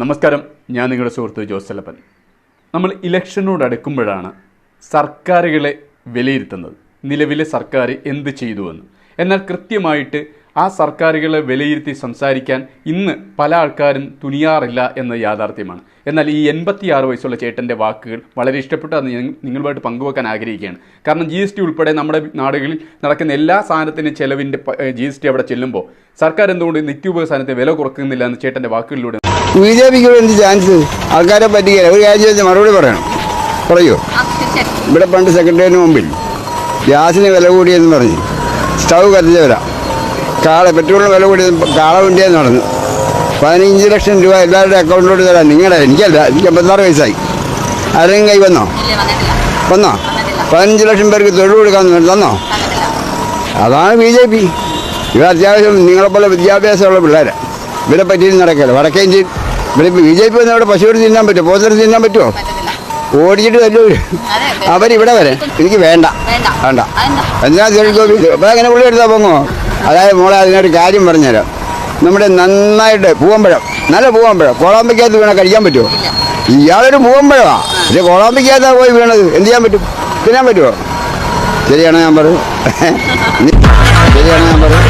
നമസ്കാരം, ഞാൻ നിങ്ങളുടെ സുഹൃത്ത് ജോസലപ്പൻ. നമ്മൾ ഇലക്ഷനോടടുക്കുമ്പോഴാണ് സർക്കാരുകളെ വിലയിരുത്തുന്നത്, നിലവിലെ സർക്കാർ എന്ത് ചെയ്തുവെന്ന്. എന്നാൽ കൃത്യമായിട്ട് ആ സർക്കാരുകളെ വിലയിരുത്തി സംസാരിക്കാൻ ഇന്ന് പല ആൾക്കാരും തുനിയാറില്ല എന്ന യാഥാർത്ഥ്യമാണ്. എന്നാൽ ഈ 86 വയസ്സുള്ള ചേട്ടൻ്റെ വാക്കുകൾ വളരെ ഇഷ്ടപ്പെട്ടു, അത് നിങ്ങളുമായിട്ട് പങ്കുവെക്കാൻ ആഗ്രഹിക്കുകയാണ്. കാരണം GST ഉൾപ്പെടെ നമ്മുടെ നാടുകളിൽ നടക്കുന്ന എല്ലാ സാധനത്തിനും ചെലവിൻ്റെ GST അവിടെ ചെല്ലുമ്പോൾ സർക്കാർ എന്തുകൊണ്ട് നിത്യോപയോഗ സാധനത്തെ വില കുറക്കുന്നില്ല എന്ന് ചേട്ടൻ്റെ വാക്കുകളിലൂടെ. BJP എന്ത് ചാൻസ്? ആൾക്കാരെ പറ്റിക്കാൻ ഒരു കാര്യം ചോദിച്ചാൽ മറുപടി പറയണം. പറയൂ. ഇവിടെ പണ്ട് സെക്രട്ടറിയേറ്റിന് മുമ്പിൽ ഗ്യാസിന് വില കൂടിയെന്ന് പറഞ്ഞ് സ്റ്റൗ കത്തിച്ചവരാ, പെട്രോളിന് വില കൂടിയത് കാളവണ്ടിയെന്ന് നടന്നു. 15 ലക്ഷം രൂപ എല്ലാവരുടെ അക്കൗണ്ടിലോട്ട് തരാം. എനിക്കല്ല, എനിക്ക് 56 വയസ്സായി. ആരെങ്കിലും കൈ വന്നോ? 15 ലക്ഷം പേർക്ക് തൊഴിൽ കൊടുക്കാമെന്ന് തന്നോ? അതാണ് BJP. ഇവർ അത്യാവശ്യം നിങ്ങളെപ്പോലെ വിദ്യാഭ്യാസമുള്ള പിള്ളേരാണ്. ഇവരെ പറ്റിയിട്ട് നടക്കില്ല. വടക്കേ ഇന്ത്യയിൽ ഇവിടെ BJP വന്ന് അവിടെ പശുവിന് തിന്നാൻ പറ്റുമോ? പോത്തിന് തിന്നാൻ പറ്റുമോ? ഓടിച്ചിട്ട് തല്ലൂ. അവരിവിടെ വരെ എനിക്ക് വേണ്ട എന്തിനാ തിരക്കോ? അപ്പം അങ്ങനെ പുള്ളി എടുത്താൽ പോങ്ങോ? അതായത് മോളെ അതിനൊരു കാര്യം പറഞ്ഞുതരാം. നമ്മുടെ നന്നായിട്ട് പൂവമ്പഴം, നല്ല പൂവമ്പഴം കോളാമ്പിക്കകത്ത് വീണാൽ കഴിക്കാൻ പറ്റുമോ? ഇയാളൊരു പൂവമ്പഴമാണ്, പക്ഷേ കോളാമ്പിക്കകത്താണ് പോയി വീണത്. എന്ത് ചെയ്യാൻ പറ്റും? തിന്നാൻ പറ്റുമോ? ശരിയാണോ ഞാൻ പറയും? ശരിയാണോ ഞാൻ പറയും?